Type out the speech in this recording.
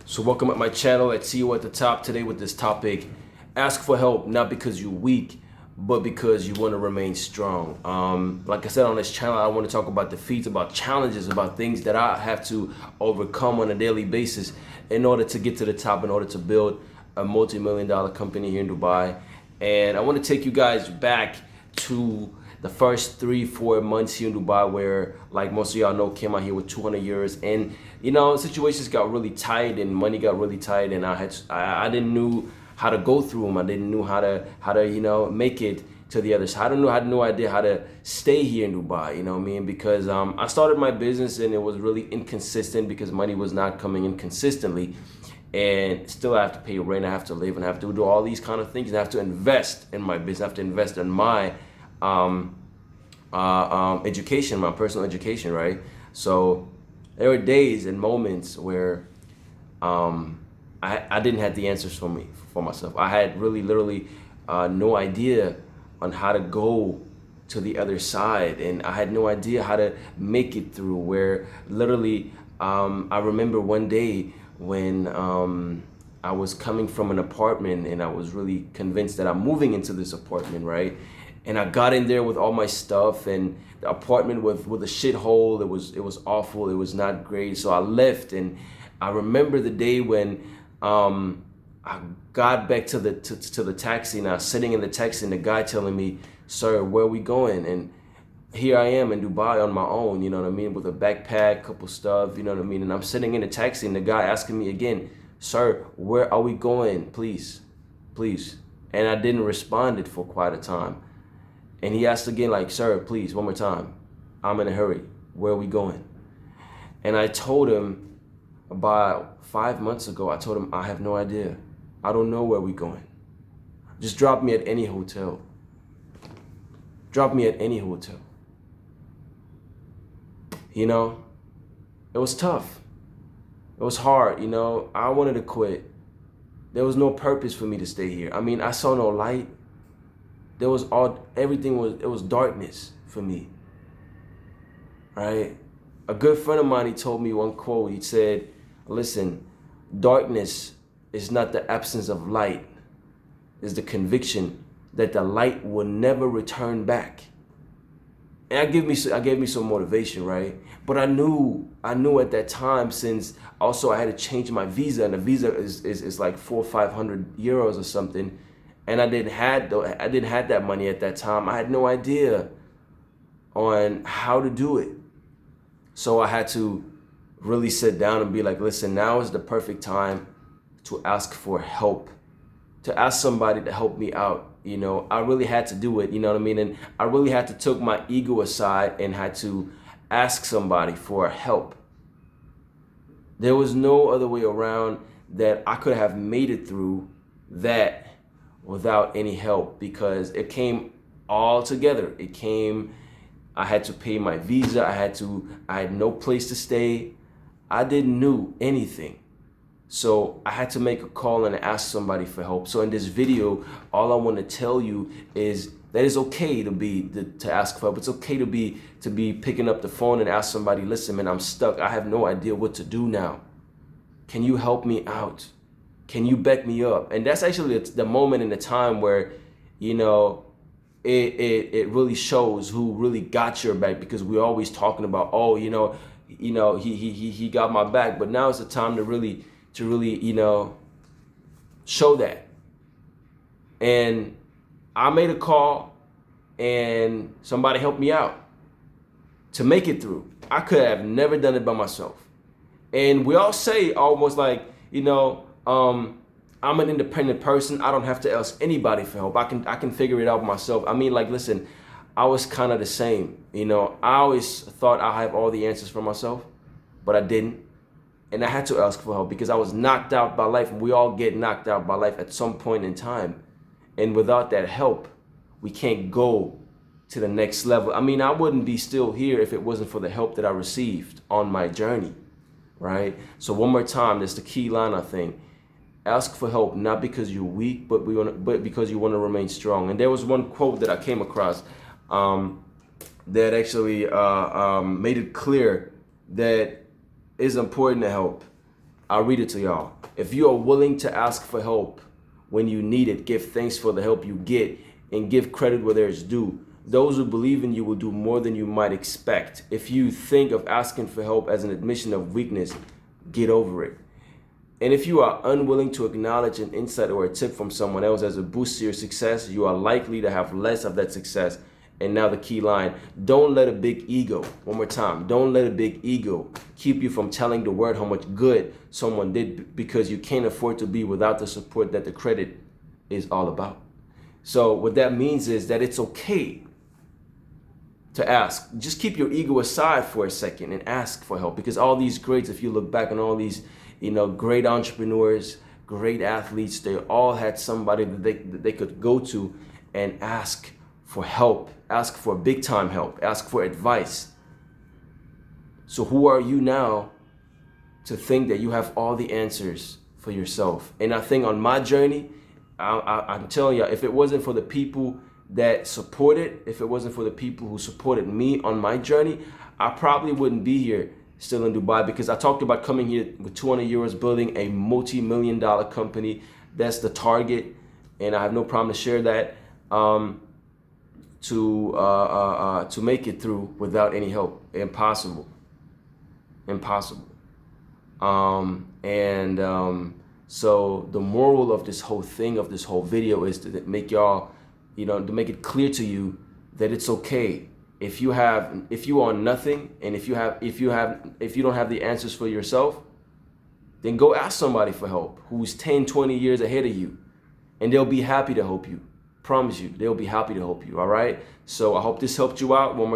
So welcome at my channel. Let's see you at the top today with this topic. Ask for help, not because you're weak, but because you want to remain strong. Like I said on this channel, I want to talk about defeats, about challenges, about things that I have to overcome on a daily basis in order to get to the top, in order to build a multi-million-dollar company here in Dubai. And I want to take you guys back to the first 3-4 months here in Dubai, where, like most of y'all know, came out here with 200 euros, and situations got really tight and money got really tight, and I didn't know how to go through them. I didn't know how to make it to the other side. I had no idea how to stay here in Dubai. You know what I mean? Because I started my business and it was really inconsistent because money was not coming in consistently. And still I have to pay rent, I have to live, and I have to do all these kind of things. And I have to invest in my business, I have to invest in my education, my personal education, right? So there were days and moments where I didn't have the answers for myself. I had really literally no idea on how to go to the other side, and I had no idea how to make it through, where literally I remember one day when I was coming from an apartment and I was really convinced that I'm moving into this apartment, right? And I got in there with all my stuff, and the apartment with a shithole. It was awful. It was not great. So I left, and I remember the day when I got back to the taxi, and I was sitting in the taxi, and the guy telling me, "Sir, where are we going?" And here I am in Dubai on my own, you know what I mean, with a backpack, couple stuff, you know what I mean, and I'm sitting in the taxi, and the guy asking me again, "Sir, where are we going? Please, please." And I didn't respond it for quite a time. And he asked again, like, "Sir, please, one more time. I'm in a hurry. Where are we going?" And I told him about 5 months ago, I told him, "I have no idea. I don't know where we're going. Just drop me at any hotel. Drop me at any hotel." It was tough. It was hard, I wanted to quit. There was no purpose for me to stay here. I mean, I saw no light. It was darkness for me, right? A good friend of mine, he told me one quote. He said, "Listen, darkness is not the absence of light. It's the conviction that the light will never return back." And I gave me some motivation, right? But I knew at that time, since also I had to change my visa, and the visa is like 400 or 500 euros or something, and I didn't have that money at that time. I had no idea on how to do it. So I had to really sit down and be like, "Listen, now is the perfect time to ask for help, to ask somebody to help me out." I really had to do it, you know what I mean? And I really had to take my ego aside and had to ask somebody for help. There was no other way around that I could have made it through that without any help, because it came all together. I had to pay my visa. I had no place to stay. I didn't know anything. So I had to make a call and ask somebody for help. So in this video, all I want to tell you is that it's okay to ask for help. It's okay to be picking up the phone and ask somebody, "Listen, man, I'm stuck. I have no idea what to do now. Can you help me out? Can you back me up?" And that's actually the moment in the time where, it really shows who really got your back, because we're always talking about, "Oh, he got my back." But now it's the time to really show that. And I made a call, and somebody helped me out to make it through. I could have never done it by myself. And we all say almost like, I'm an independent person. I don't have to ask anybody for help. I can figure it out myself. I mean, like, listen, I was kind of the same. I always thought I have all the answers for myself, but I didn't. And I had to ask for help because I was knocked out by life. And we all get knocked out by life at some point in time. And without that help, we can't go to the next level. I mean, I wouldn't be still here if it wasn't for the help that I received on my journey, right? So one more time, that's the key line, I think. Ask for help, not because you're weak, but because you want to remain strong. And there was one quote that I came across that actually made it clear that it's important to help. I'll read it to y'all. If you are willing to ask for help when you need it, give thanks for the help you get, and give credit where there is due. Those who believe in you will do more than you might expect. If you think of asking for help as an admission of weakness, get over it. And if you are unwilling to acknowledge an insight or a tip from someone else as a boost to your success, you are likely to have less of that success. And now the key line, don't let a big ego, one more time, don't let a big ego keep you from telling the world how much good someone did, because you can't afford to be without the support that the credit is all about. So what that means is that it's okay to ask. Just keep your ego aside for a second and ask for help, because all these greats, if you look back on all these, great entrepreneurs, great athletes, they all had somebody that they could go to and ask for help, ask for big time help, ask for advice. So who are you now to think that you have all the answers for yourself? And I think on my journey, I'm telling you, if it wasn't for the people that supported, if it wasn't for the people who supported me on my journey, I probably wouldn't be here still in Dubai, because I talked about coming here with 200 euros, building a multi-million-dollar company. That's the target, and I have no problem to share that. To make it through without any help, impossible. So the moral of this whole thing, of this whole video, is to make y'all, to make it clear to you that it's okay if you are nothing, and if you don't have the answers for yourself, then go ask somebody for help who's 10, 20 years ahead of you, and they'll be happy to help you. Promise you, they'll be happy to help you. All right. So I hope this helped you out. One more